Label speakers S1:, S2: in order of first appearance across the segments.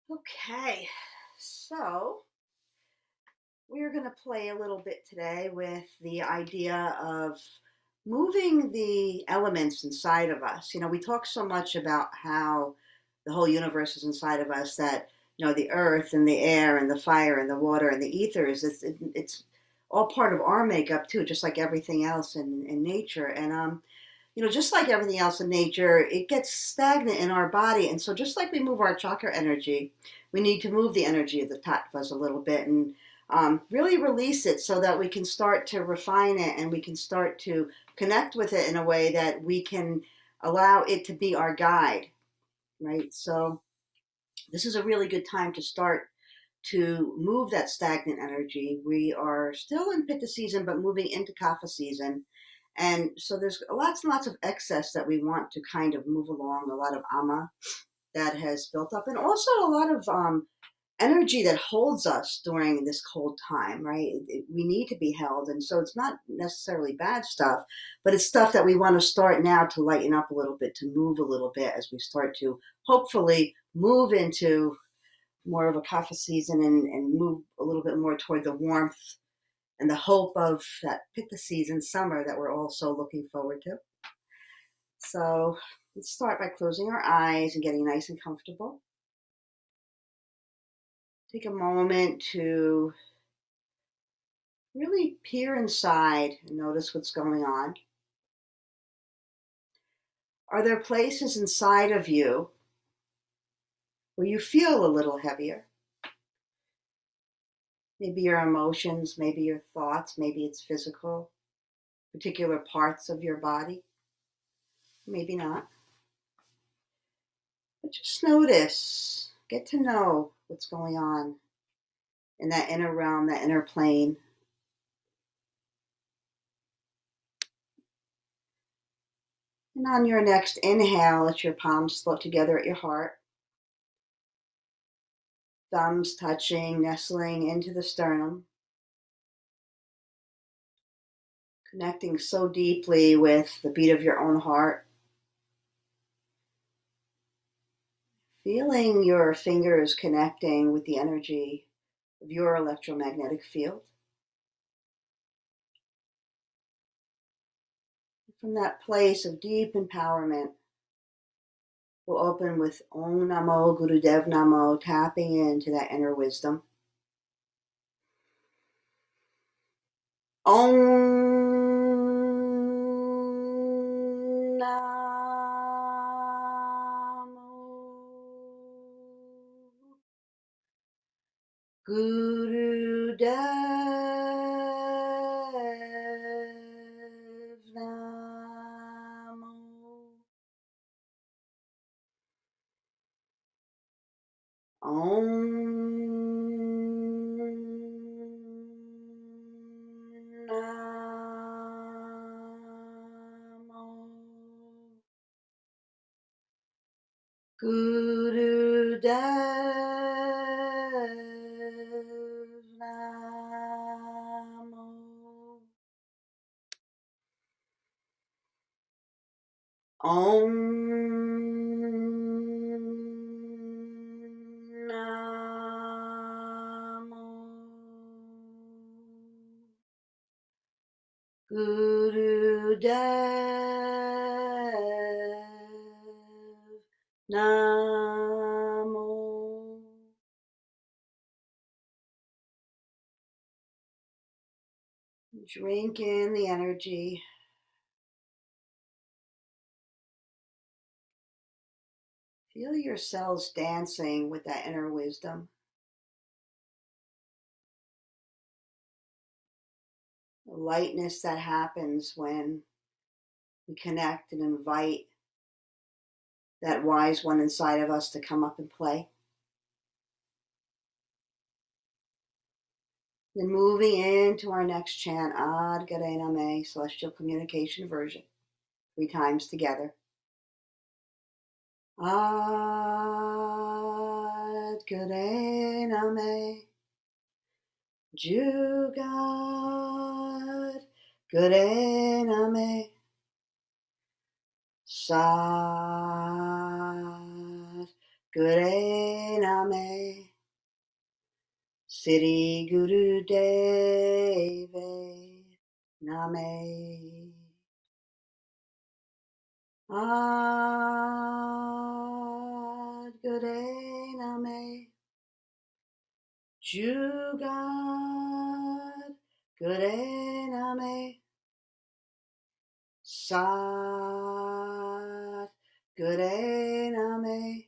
S1: Okay, so we're going to play a little bit today with the idea of moving the elements inside of us. We talk so much about how the whole universe is inside of us that, the earth and the air and the fire and the water and the ethers, it's all part of our makeup too, just like everything else in nature. And just like everything else in nature, it gets stagnant in our body. And so, just like we move our chakra energy, we need to move the energy of the tattvas a little bit and really release it so that we can start to refine it and we can start to connect with it in a way that we can allow it to be our guide, right? So, this is a really good time to start to move that stagnant energy. We are still in Pitta season, but moving into Kapha season. And so there's lots and lots of excess that we want to kind of move along, a lot of ama that has built up, and also a lot of energy that holds us during this cold time, right? We need to be held. And so it's not necessarily bad stuff, but it's stuff that we want to start now to lighten up a little bit, to move a little bit as we start to hopefully move into more of a kapha season and move a little bit more toward the warmth and the hope of that pitta season, summer, that we're all so looking forward to. So let's start by closing our eyes and getting nice and comfortable. Take a moment to really peer inside and notice what's going on. Are there places inside of you where you feel a little heavier? Maybe your emotions, maybe your thoughts, maybe it's physical, particular parts of your body, maybe not. But just notice, get to know what's going on in that inner realm, that inner plane. And on your next inhale, let your palms float together at your heart. Thumbs touching, nestling into the sternum. Connecting so deeply with the beat of your own heart. Feeling your fingers connecting with the energy of your electromagnetic field. From that place of deep empowerment, we'll open with Om Namo Gurudev Namo, tapping into that inner wisdom. Om Namo Gurudev Namo. Om Namo Gurudev Namo. Om Namo Gurudev Namo. Drink in the energy. Feel your cells dancing with that inner wisdom. The lightness that happens when we connect and invite that wise one inside of us to come up and play. Then moving into our next chant, Ad Garena Me, Celestial Communication Version, 3 times together. Ad Garena Me, Jugad Garena Me, Sat Gure Name, Siri Guru Deve Name. Ad Gure Name, Jugad Gure Name, Sat Gure Name,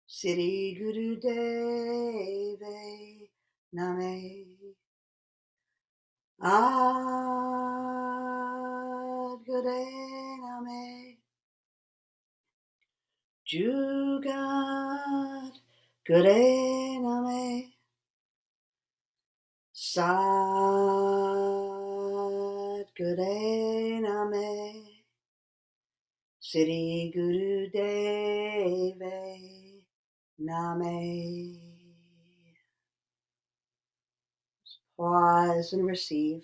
S1: Siri Guru Deve Name. Ad Gure Name, Jugad Gure Name, Sat Gure Name, Siri Guru Deve Name. Pause and receive.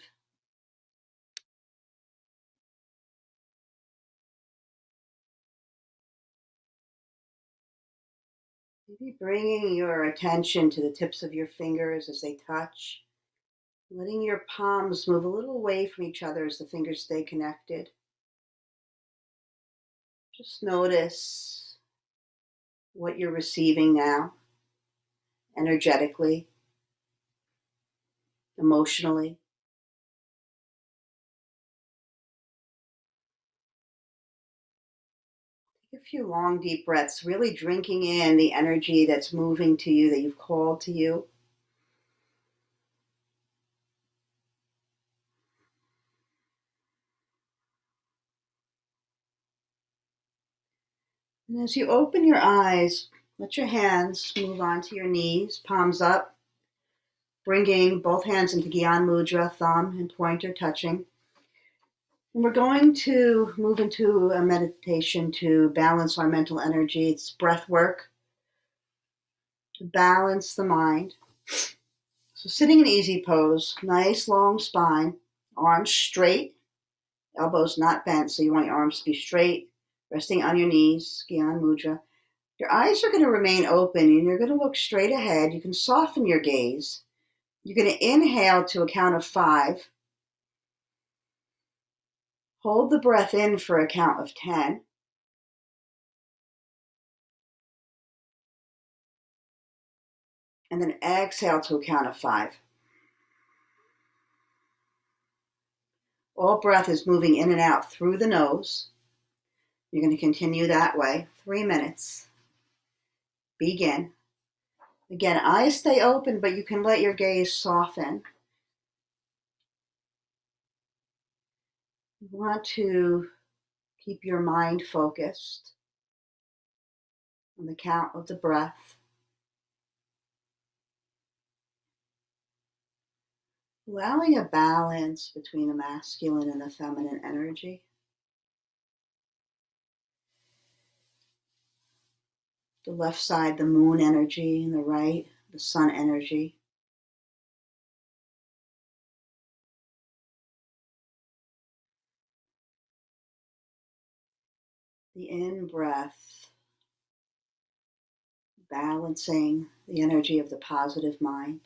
S1: Maybe bringing your attention to the tips of your fingers as they touch, letting your palms move a little away from each other as the fingers stay connected. Just notice what you're receiving now, energetically, emotionally. Take a few long, deep breaths, really drinking in the energy that's moving to you, that you've called to you. And as you open your eyes, let your hands move onto your knees, palms up, bringing both hands into Gyan Mudra, thumb and pointer touching. And we're going to move into a meditation to balance our mental energy. It's breath work to balance the mind. So sitting in easy pose, nice long spine, arms straight, elbows not bent, so you want your arms to be straight, resting on your knees, Gyan Mudra. Your eyes are going to remain open and you're going to look straight ahead. You can soften your gaze. You're going to inhale to a count of 5. Hold the breath in for a count of 10. And then exhale to a count of 5. All breath is moving in and out through the nose. You're going to continue that way. 3 minutes. Begin. Again, eyes stay open, but you can let your gaze soften. You want to keep your mind focused on the count of the breath. Allowing a balance between the masculine and the feminine energy. The left side, the moon energy, and the right, the sun energy. The in-breath, balancing the energy of the positive mind.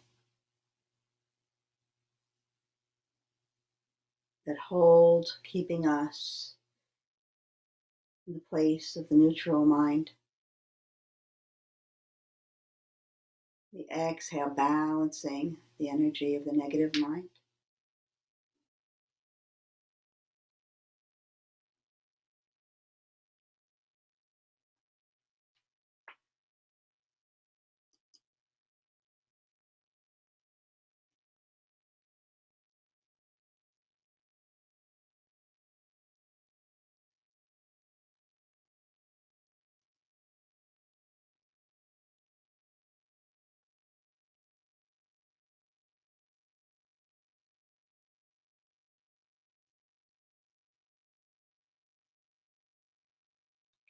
S1: That hold, keeping us in the place of the neutral mind. The exhale, balancing the energy of the negative mind.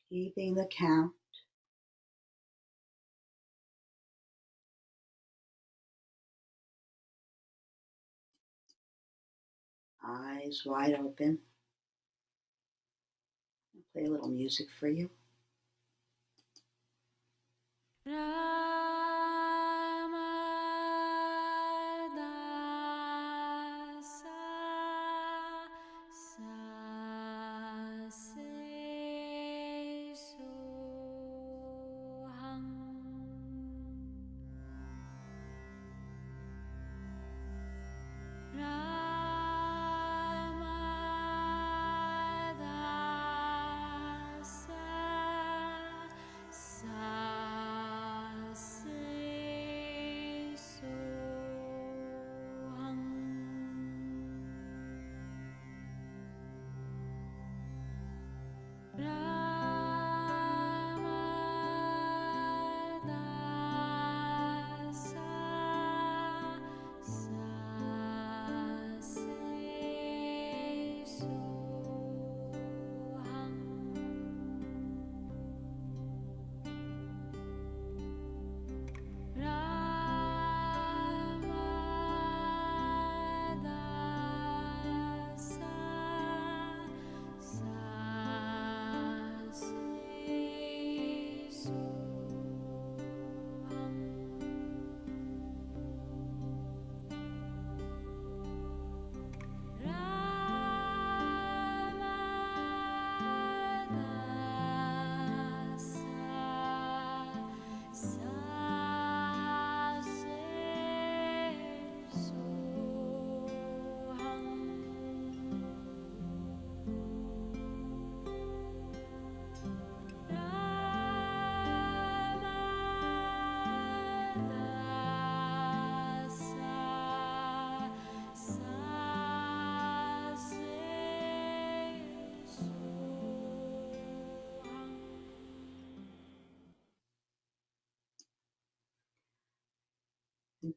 S1: Keeping the count. Eyes wide open. I'll play a little music for you.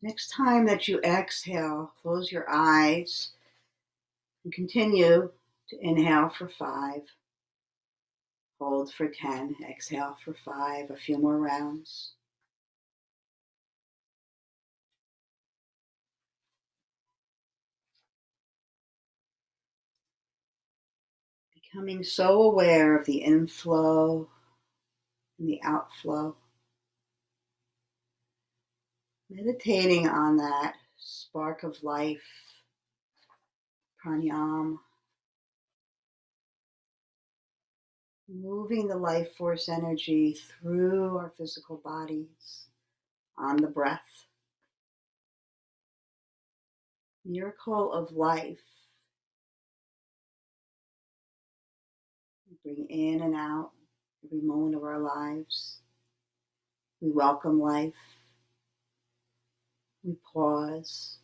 S1: Next time that you exhale, close your eyes and continue to inhale for 5, hold for 10, exhale for 5, a few more rounds. Becoming so aware of the inflow and the outflow. Meditating on that spark of life, pranayama. Moving the life force energy through our physical bodies on the breath. Miracle of life. We bring in and out every moment of our lives. We welcome life. We pause.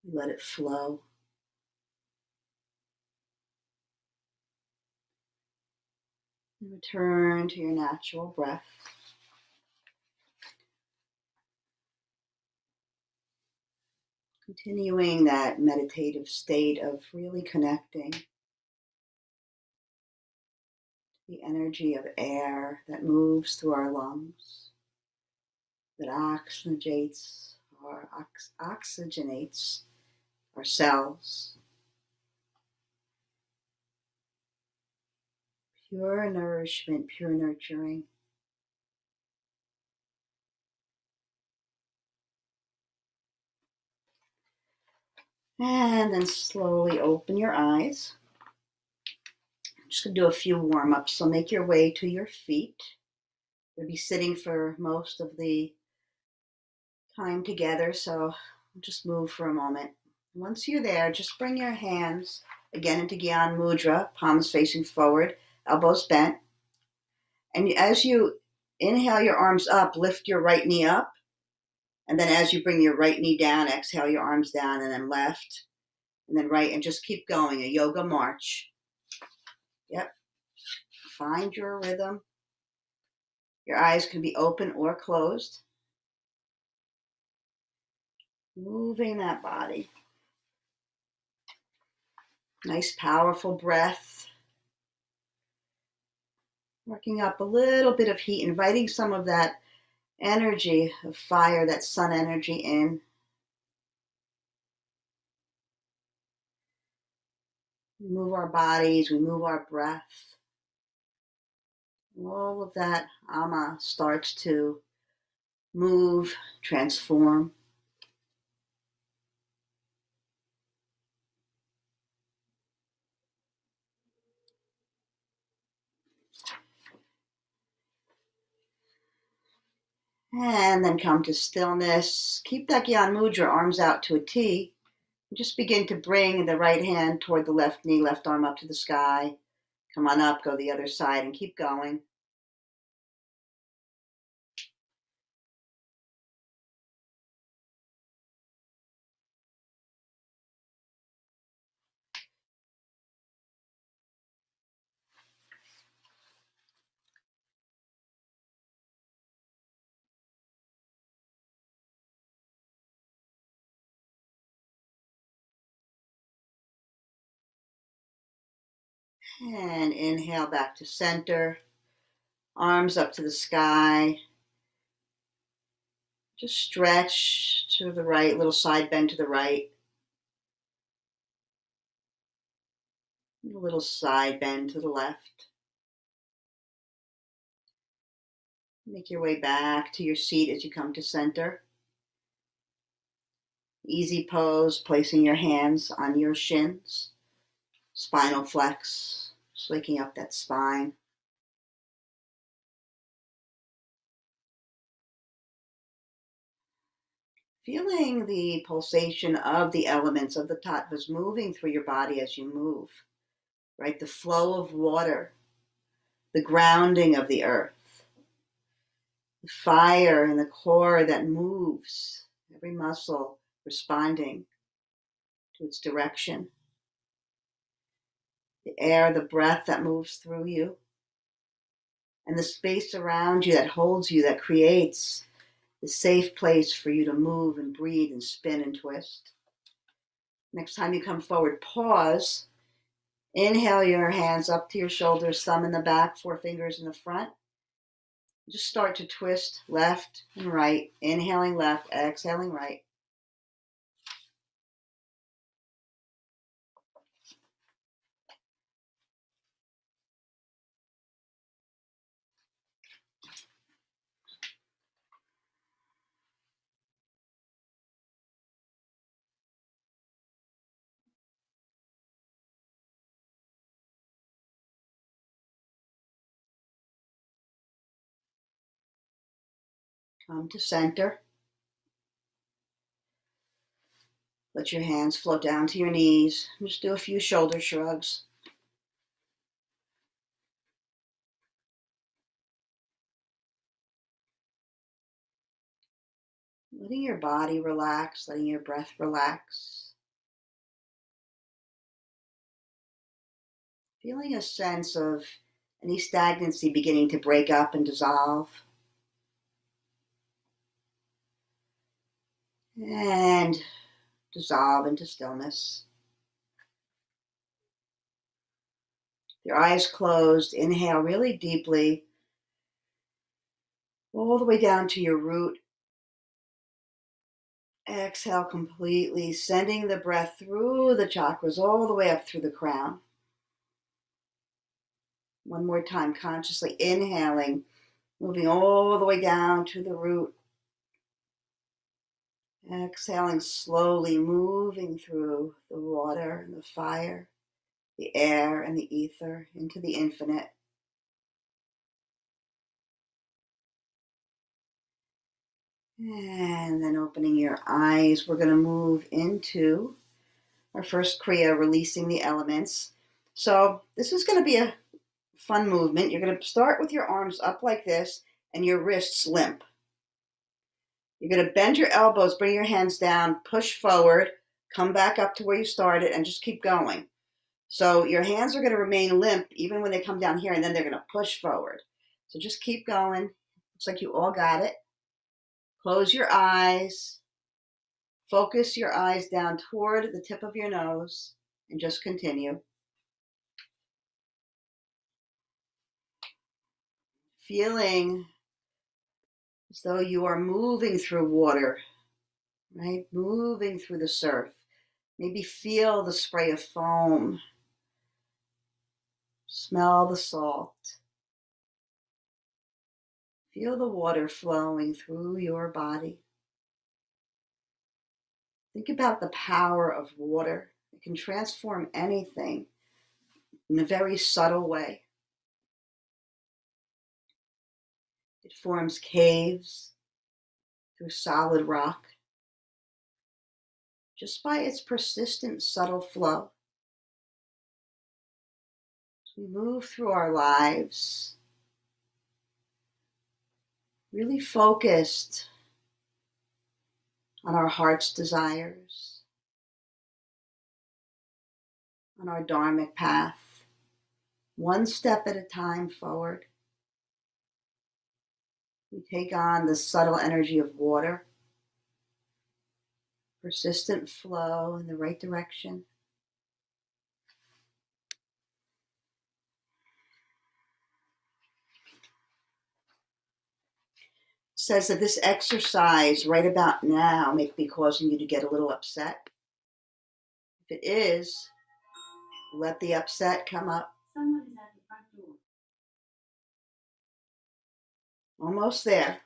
S1: We let it flow. And return to your natural breath. Continuing that meditative state of really connecting to the energy of air that moves through our lungs, that oxygenates our cells. Pure nourishment, pure nurturing. And then slowly open your eyes. I'm just going to do a few warm-ups. So make your way to your feet. We'll be sitting for most of the time together, so just move for a moment. Once you're there, just bring your hands again into Gyan Mudra, palms facing forward, elbows bent. And as you inhale your arms up, lift your right knee up. And then as you bring your right knee down, exhale your arms down, and then left, and then right, and just keep going, a yoga march. Yep. Find your rhythm. Your eyes can be open or closed. Moving that body. Nice, powerful breath. Working up a little bit of heat, inviting some of that energy of fire, that sun energy in. We move our bodies, we move our breath. All of that ama starts to move, transform. And then come to stillness. Keep that Gyan Mudra, arms out to a T. Just begin to bring the right hand toward the left knee, left arm up to the sky. Come on up, go the other side, and keep going. And inhale back to center. Arms up to the sky. Just stretch to the right, little side bend to the right. A little side bend to the left. Make your way back to your seat as you come to center. Easy pose, placing your hands on your shins. Spinal flex, just waking up that spine. Feeling the pulsation of the elements of the tattvas moving through your body as you move, right? The flow of water, the grounding of the earth, the fire in the core that moves, every muscle responding to its direction. The air, the breath that moves through you, and the space around you that holds you, that creates the safe place for you to move and breathe and spin and twist. Next time you come forward, pause. Inhale your hands up to your shoulders, thumb in the back, four fingers in the front. Just start to twist left and right. Inhaling left, exhaling right. Come to center. Let your hands float down to your knees. Just do a few shoulder shrugs. Letting your body relax, letting your breath relax. Feeling a sense of any stagnancy beginning to break up and dissolve. And dissolve into stillness. Your eyes closed, inhale really deeply, all the way down to your root. Exhale completely, sending the breath through the chakras, all the way up through the crown. One more time, consciously inhaling, moving all the way down to the root. Exhaling slowly, moving through the water and the fire, the air and the ether into the infinite. And then opening your eyes, we're going to move into our first Kriya, releasing the elements. So this is going to be a fun movement. You're going to start with your arms up like this and your wrists limp. You're going to bend your elbows, bring your hands down, push forward, come back up to where you started, and just keep going. So your hands are going to remain limp even when they come down here, and then they're going to push forward. So just keep going. Looks like you all got it. Close your eyes. Focus your eyes down toward the tip of your nose, and just continue. Feeling as though you are moving through water, right? Moving through the surf. Maybe feel the spray of foam. Smell the salt. Feel the water flowing through your body. Think about the power of water. It can transform anything in a very subtle way. It forms caves through solid rock just by its persistent, subtle flow. As we move through our lives, really focused on our heart's desires, on our dharmic path, one step at a time forward. We take on the subtle energy of water, persistent flow in the right direction. It says that this exercise right about now may be causing you to get a little upset. If it is, let the upset come up.
S2: Someone is at the front door.
S1: Almost there.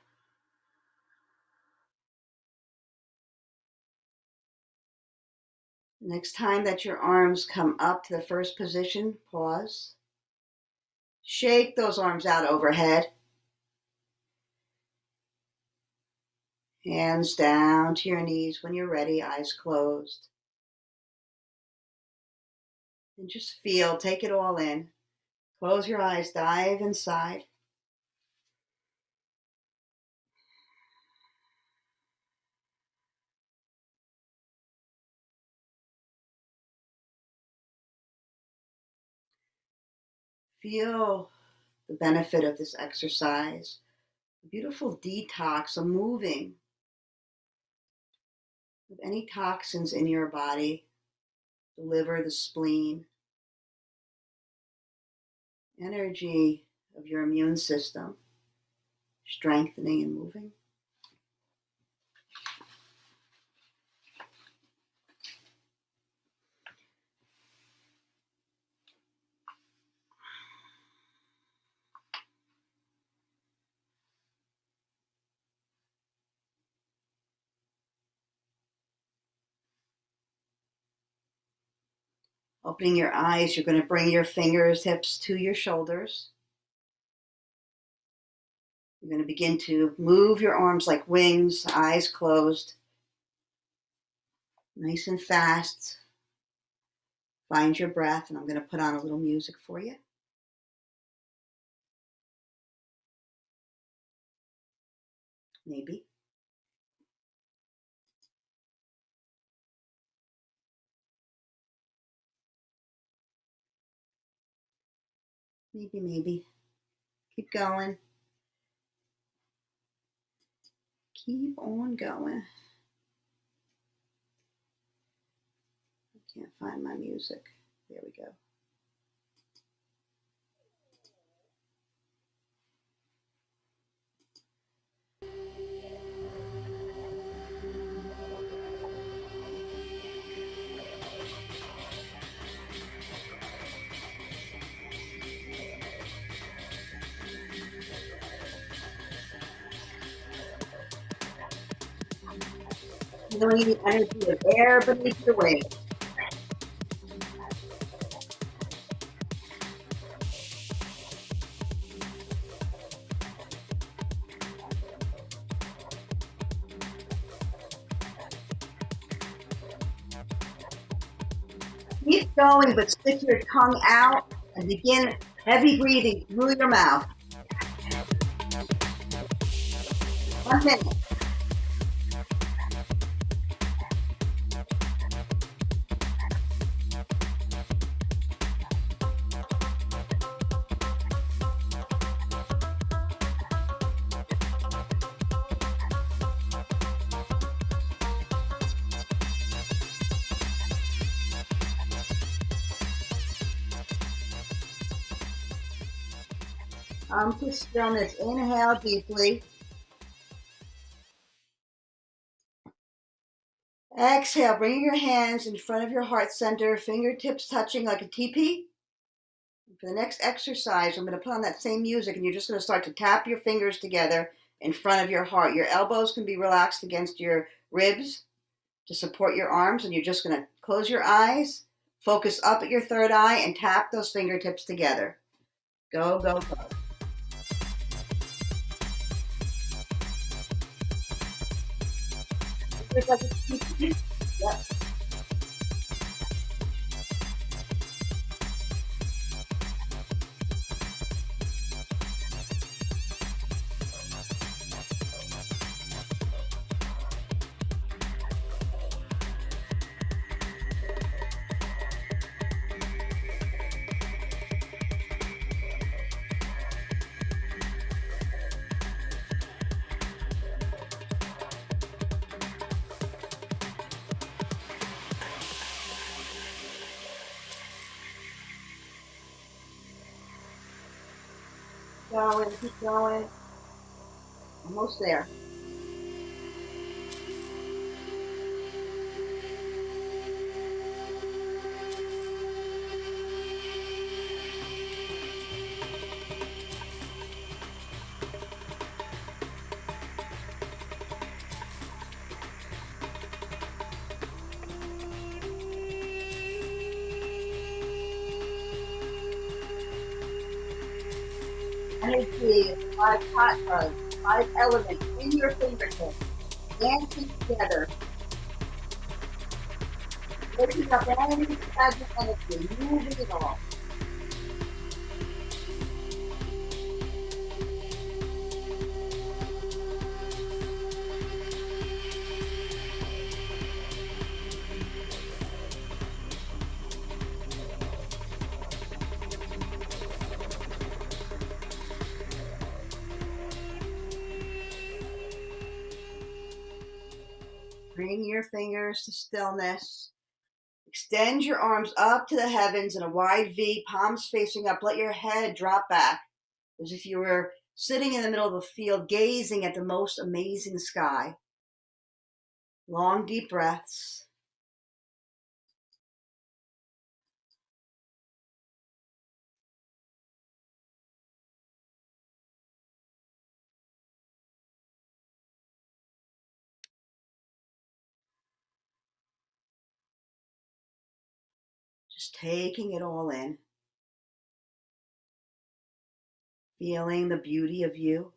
S1: Next time that your arms come up to the first position, pause. Shake those arms out overhead. Hands down to your knees when you're ready, eyes closed. And just feel, take it all in. Close your eyes, dive inside. Feel the benefit of this exercise. A beautiful detox, a moving of any toxins in your body, the liver, the spleen, energy of your immune system, strengthening and moving. Opening your eyes, you're going to bring your fingertips to your shoulders. You're going to begin to move your arms like wings, eyes closed. Nice and fast. Find your breath, and I'm going to put on a little music for you. Maybe. Maybe. Keep going. Keep on going. I can't find my music. There we go. Feeling the energy of air beneath your wings. Keep going, but stick your tongue out and begin heavy breathing through your mouth. 1 minute. To stillness. Inhale deeply. Exhale, bringing your hands in front of your heart center, fingertips touching like a teepee. For the next exercise, I'm going to put on that same music, and you're just going to start to tap your fingers together in front of your heart. Your elbows can be relaxed against your ribs to support your arms, and you're just going to close your eyes, focus up at your third eye, and tap those fingertips together. Go, go, go. Yep. Going, keep going. Almost there. Energy, 5 chakras, 5 elements in your fingertips, dancing together, picking up any stagnant energy, moving it all. Bring your fingers to stillness. Extend your arms up to the heavens in a wide V, palms facing up. Let your head drop back as if you were sitting in the middle of a field, gazing at the most amazing sky. Long, deep breaths. Just taking it all in. Feeling the beauty of you.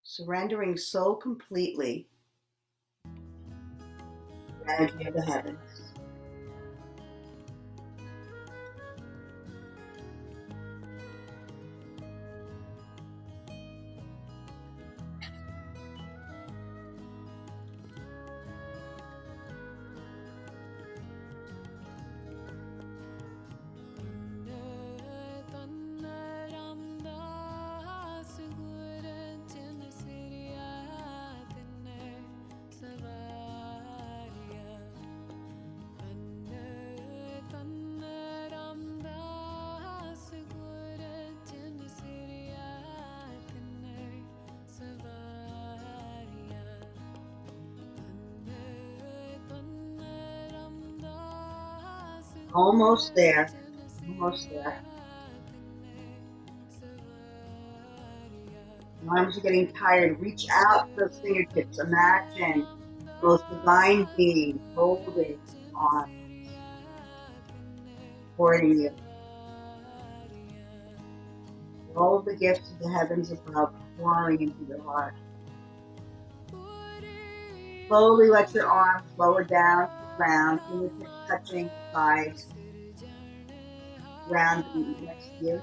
S1: Surrendering so completely the energy of the heavens. Almost there. Almost there. Arms are getting tired. Reach out to those fingertips. Imagine the most divine being holding on, supporting you. All of the gifts of the heavens above pouring into your heart. Slowly let your arms lower down to the ground, fingertips touching thighs, ground next to you.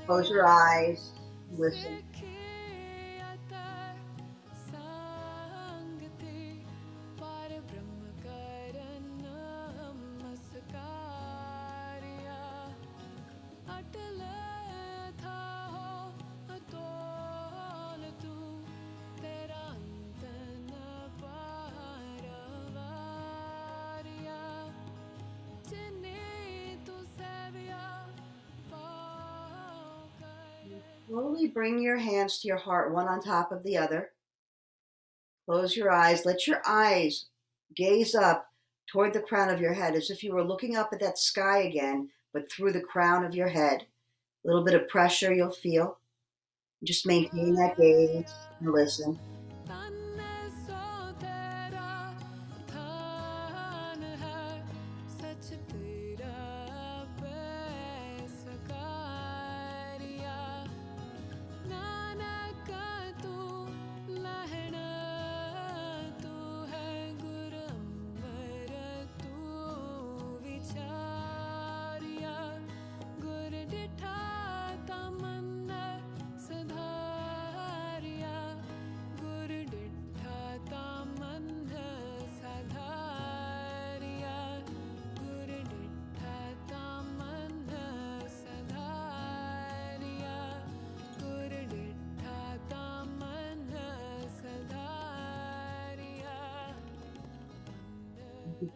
S1: Close your eyes, listen. Slowly bring your hands to your heart, one on top of the other. Close your eyes. Let your eyes gaze up toward the crown of your head, as if you were looking up at that sky again, but through the crown of your head. A little bit of pressure you'll feel. Just maintain that gaze and listen.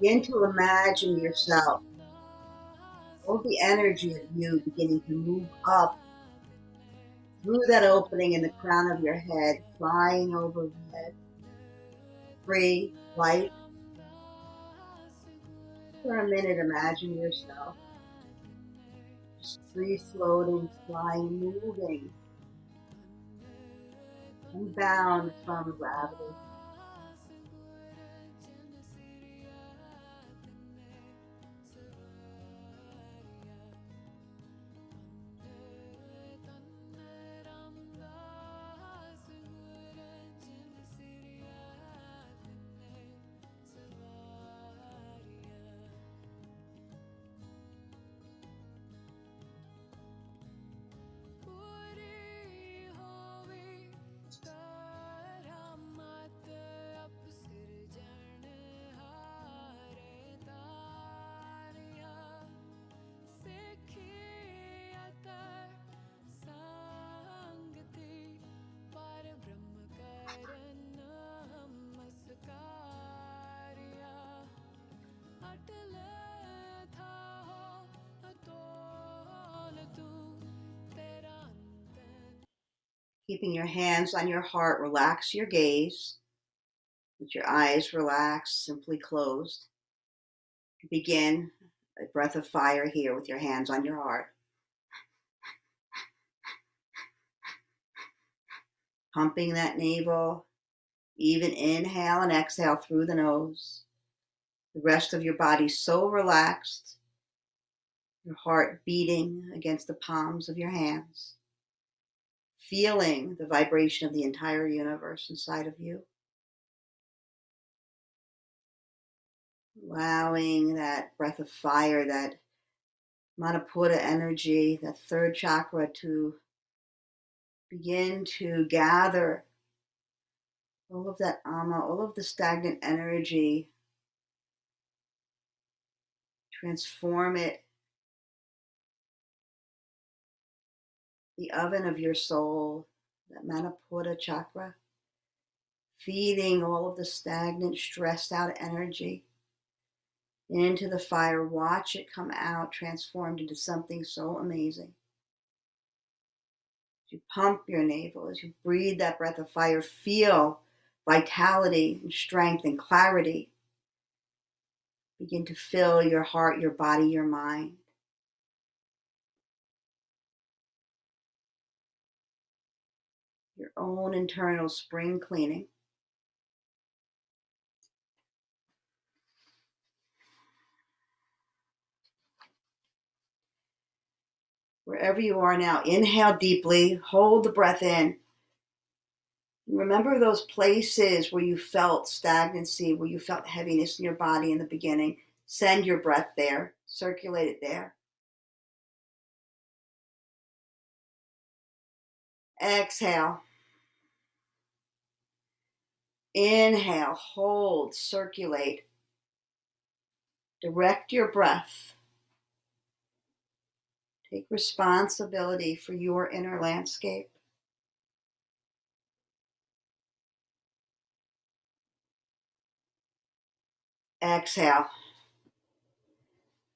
S1: Begin to imagine yourself, all the energy of you beginning to move up through that opening in the crown of your head, flying overhead, free, light. For a minute, imagine yourself just free floating, flying, moving, unbound from gravity. Keeping your hands on your heart, relax your gaze. With your eyes relaxed, simply closed. Begin a breath of fire here with your hands on your heart. Pumping that navel, even inhale and exhale through the nose. The rest of your body so relaxed, your heart beating against the palms of your hands, feeling the vibration of the entire universe inside of you. Allowing that breath of fire, that Manipura energy, that third chakra to begin to gather all of that ama, all of the stagnant energy, transform it, the oven of your soul, that Manipura chakra, feeding all of the stagnant, stressed out energy into the fire. Watch it come out, transformed into something so amazing. As you pump your navel, as you breathe that breath of fire, feel vitality and strength and clarity begin to fill your heart, your body, your mind. Your own internal spring cleaning. Wherever you are now, inhale deeply, hold the breath in. Remember those places where you felt stagnancy, where you felt heaviness in your body in the beginning. Send your breath there, circulate it there. Exhale. Inhale, hold, circulate. Direct your breath. Take responsibility for your inner landscape. Exhale.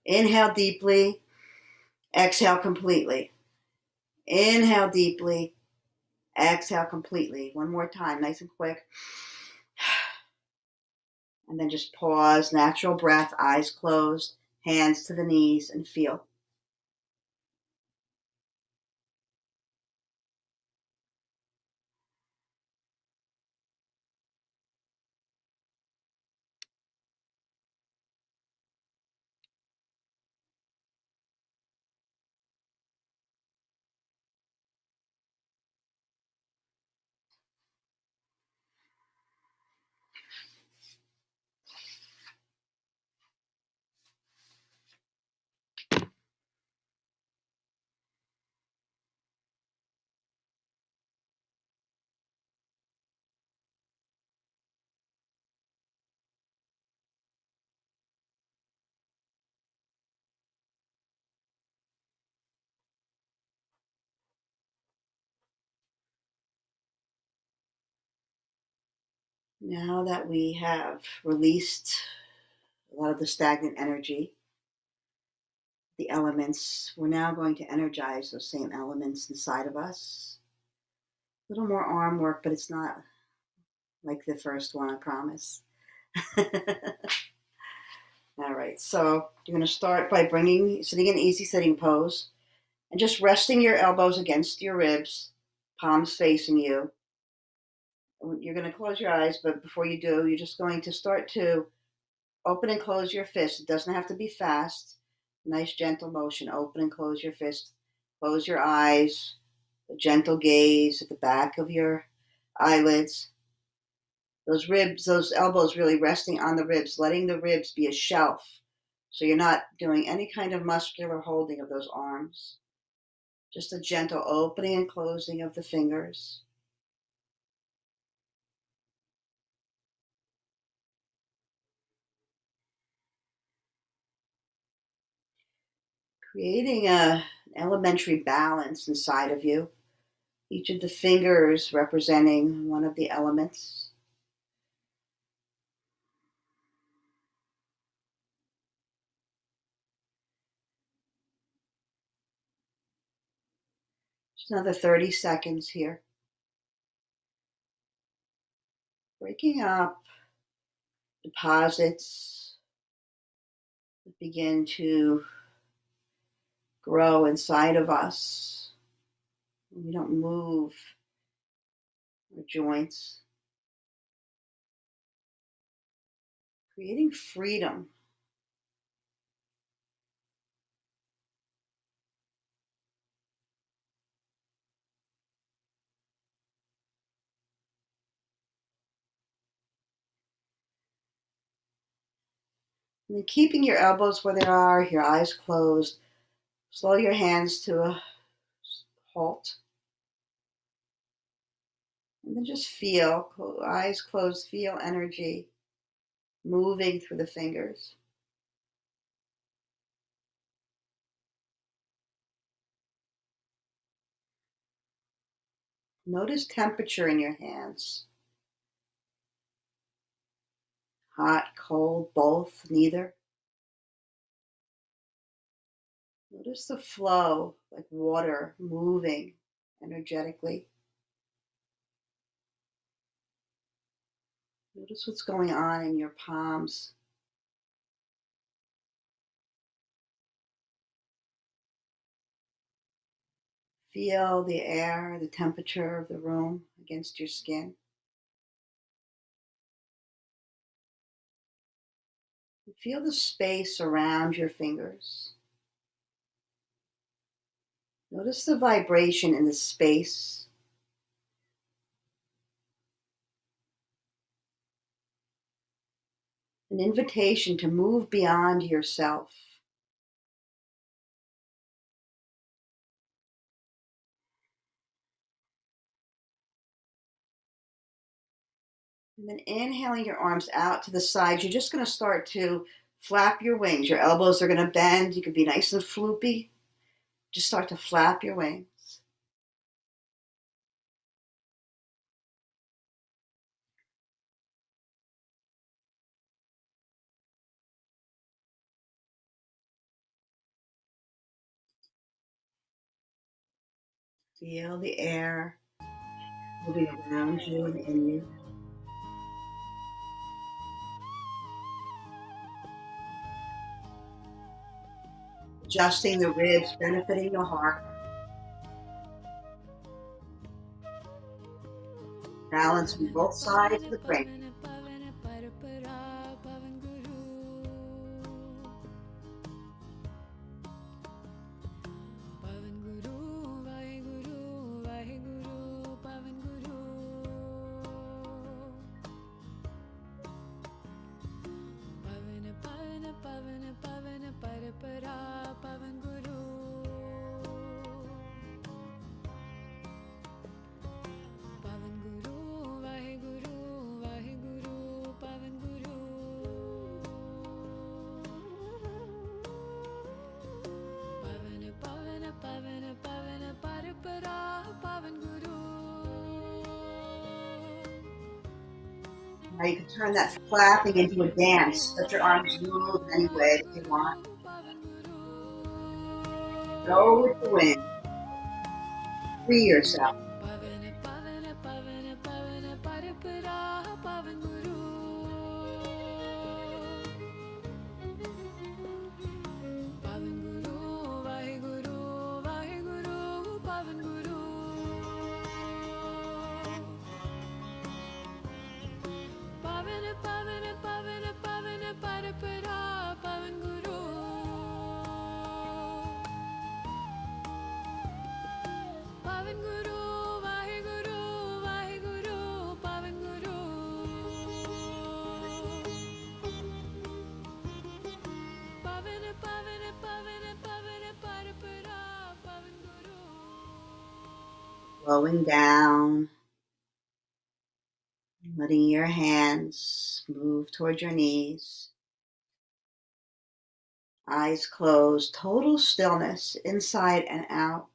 S1: Inhale deeply. Exhale completely. Inhale deeply. Exhale completely. One more time, nice and quick. And then just pause, natural breath, eyes closed, hands to the knees, and feel. Now that we have released a lot of the stagnant energy, the elements, we're now going to energize those same elements inside of us. A little more arm work, but it's not like the first one, I promise. All right, so you're going to start by sitting in easy sitting pose and just resting your elbows against your ribs, palms facing you. You're going to close your eyes, but before you do, you're just going to start to open and close your fist. It doesn't have to be fast. Nice gentle motion. Open and close your fist. Close your eyes. A gentle gaze at the back of your eyelids. Those ribs, those elbows really resting on the ribs, letting the ribs be a shelf. So you're not doing any kind of muscular holding of those arms. Just a gentle opening and closing of the fingers. Creating an elementary balance inside of you. Each of the fingers representing one of the elements. Just another 30 seconds here. Breaking up deposits that begin to grow inside of us. We don't move our joints. Creating freedom. And then keeping your elbows where they are, your eyes closed. Slow your hands to a halt. And then just feel, eyes closed, feel energy moving through the fingers. Notice temperature in your hands. Hot, cold, both, neither. Notice the flow, like water moving energetically. Notice what's going on in your palms. Feel the air, the temperature of the room against your skin. Feel the space around your fingers. Notice the vibration in the space. An invitation to move beyond yourself. And then inhaling your arms out to the sides, you're just going to start to flap your wings. Your elbows are going to bend. You can be nice and floopy. Just start to flap your wings. Feel the air moving around you and in you. adjusting the ribs, benefiting the heart. Balancing both sides of the brain. Now you can turn that clapping into a dance. Let your arms move in any way that you want. Go with the wind. Free yourself. Slowing down, letting your hands move toward your knees. Eyes closed, total stillness inside and out.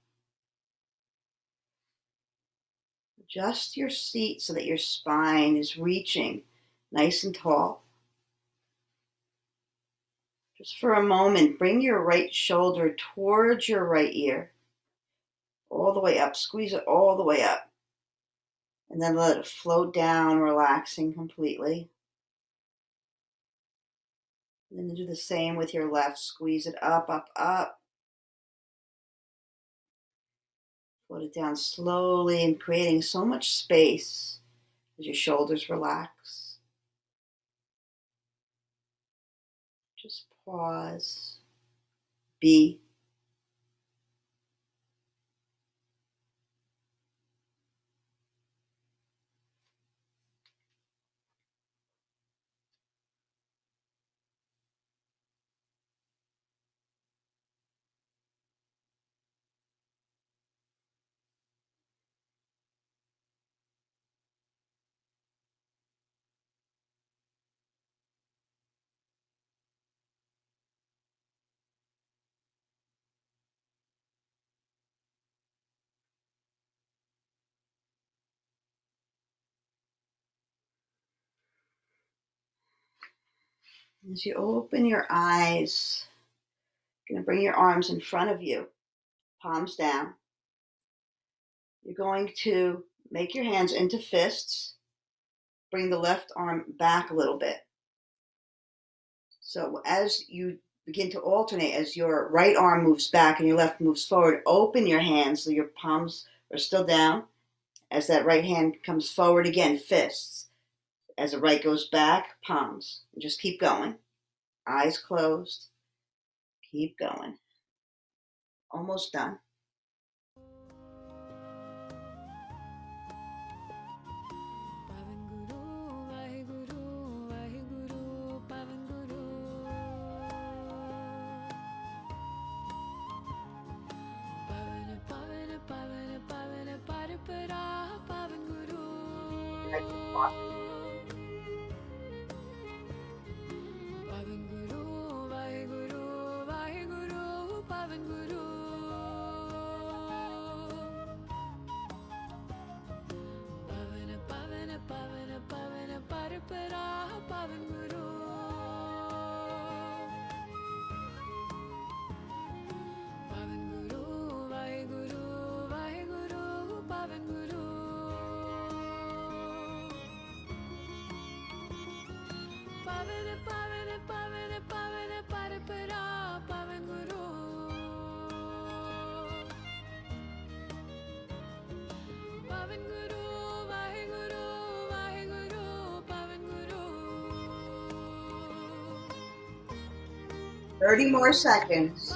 S1: Adjust your seat so that your spine is reaching nice and tall. Just for a moment, bring your right shoulder towards your right ear. All the way up, squeeze it all the way up. And then let it float down, relaxing completely. And then do the same with your left. Squeeze it up, up, up. Float it down slowly and creating so much space as your shoulders relax. Just pause. Be. As you open your eyes, you're going to bring your arms in front of you, palms down. You're going to make your hands into fists. Bring the left arm back a little bit. So as you begin to alternate, as your right arm moves back and your left moves forward, open your hands so your palms are still down. As that right hand comes forward again, fists. As the right goes back, palms. And just keep going. Eyes closed. Keep going. Almost done. 30 more seconds.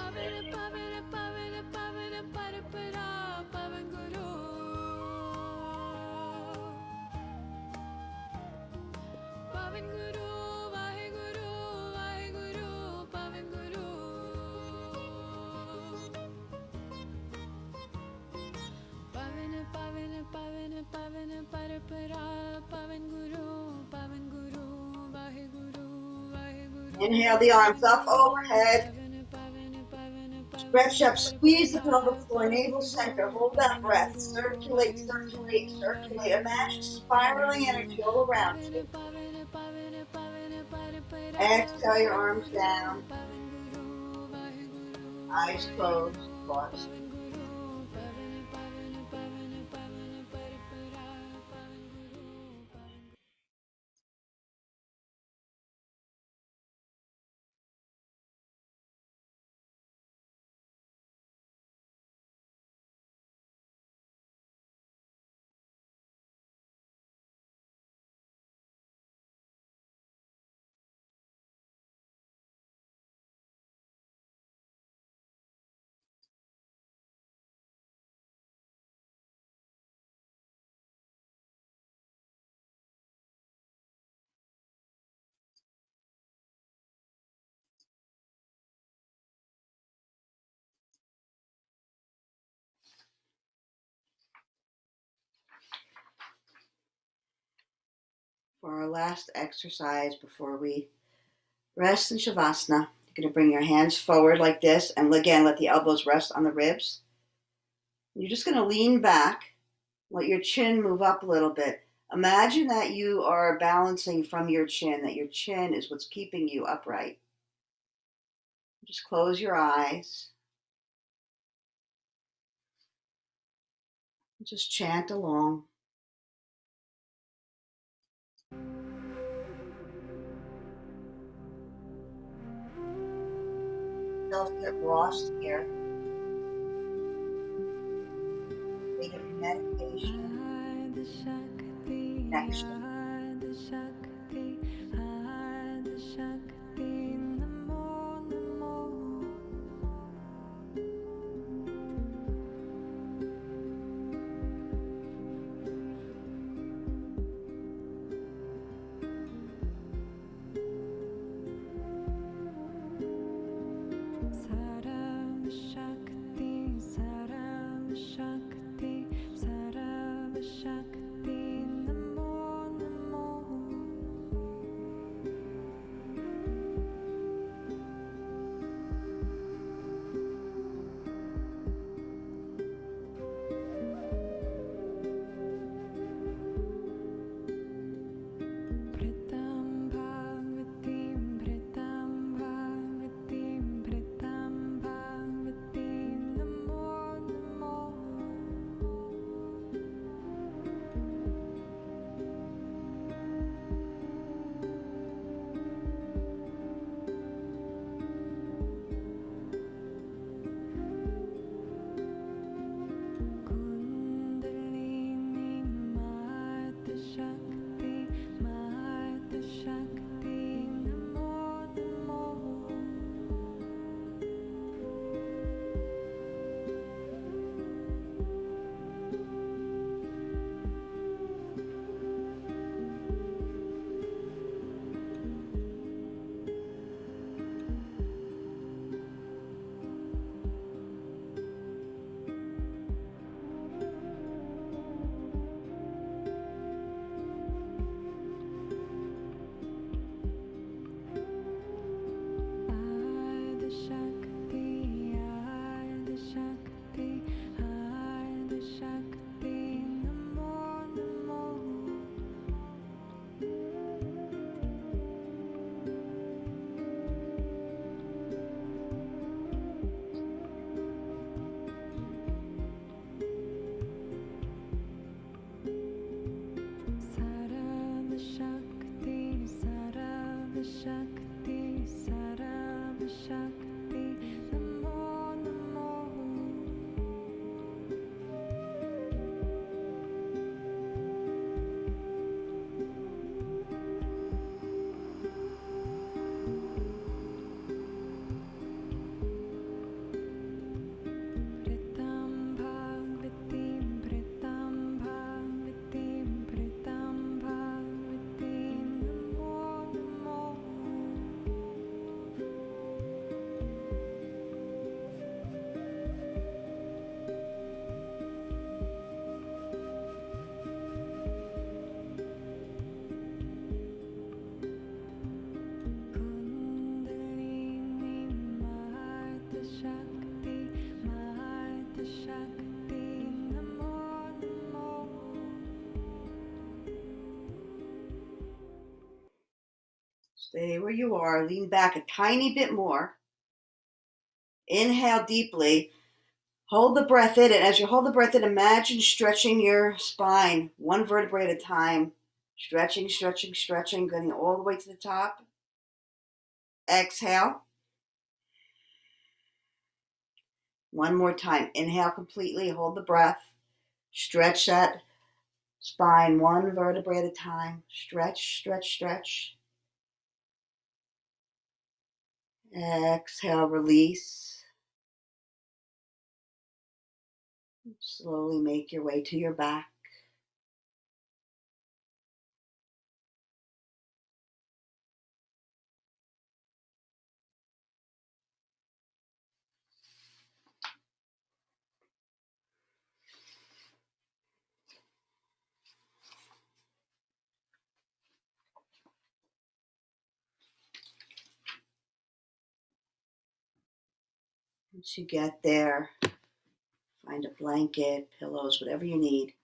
S1: Inhale the arms up overhead. Stretch up, squeeze the pelvic floor, navel center, hold that breath, circulate, circulate, circulate. Imagine spiraling energy all around you. Exhale your arms down. Eyes closed. Pause. For our last exercise before we rest in Shavasana, you're going to bring your hands forward like this, and again, let the elbows rest on the ribs. You're just going to lean back, let your chin move up a little bit. Imagine that you are balancing from your chin, that your chin is what's keeping you upright. Just close your eyes. Just chant along. Don't get lost here. Think of meditation, connection. Stay where you are. Lean back a tiny bit more. Inhale deeply. Hold the breath in, and as you hold the breath in, imagine stretching your spine one vertebrae at a time. Stretching, stretching, stretching, getting all the way to the top. Exhale. One more time. Inhale completely. Hold the breath. Stretch that spine one vertebrae at a time. Stretch, stretch, stretch. Exhale, release. Slowly make your way to your back. Once you get there, find a blanket, pillows, whatever you need.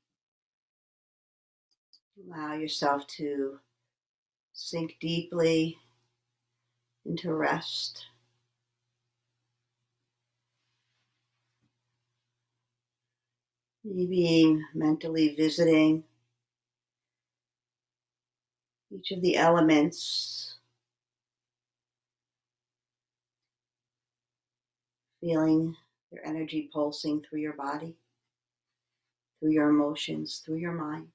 S1: Allow yourself to sink deeply into rest. Maybe mentally visiting each of the elements, feeling their energy pulsing through your body, through your emotions, through your mind.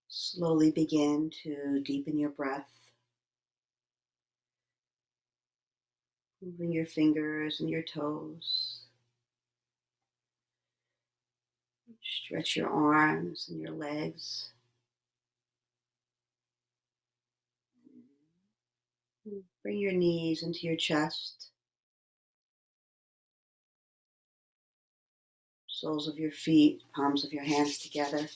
S1: Slowly begin to deepen your breath. Moving your fingers and your toes. Stretch your arms and your legs. Bring your knees into your chest. Soles of your feet, palms of your hands together.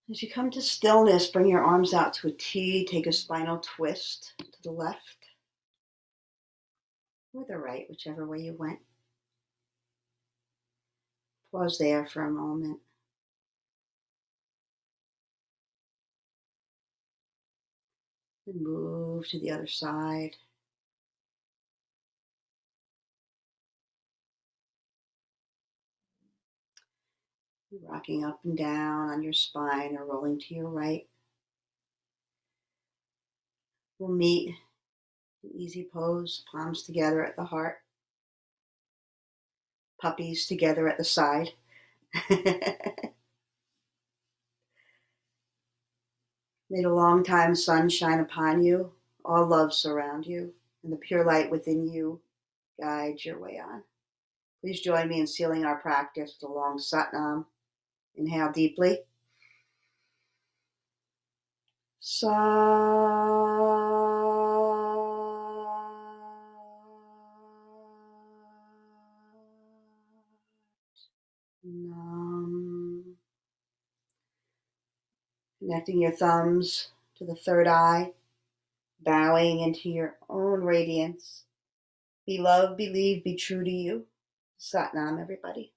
S1: As you come to stillness, bring your arms out to a T. Take a spinal twist to the left or the right, whichever way you went. Pause there for a moment. Then move to the other side. Rocking up and down on your spine or rolling to your right. We'll meet in easy pose, palms together at the heart, puppies together at the side. May the long-time sun shine upon you, all love surround you, and the pure light within you guide your way on. Please join me in sealing our practice with a long Satnam. Inhale deeply. Sa. Nam. Connecting your thumbs to the third eye, bowing into your own radiance. Be love, believe, be true to you. Satnam, everybody.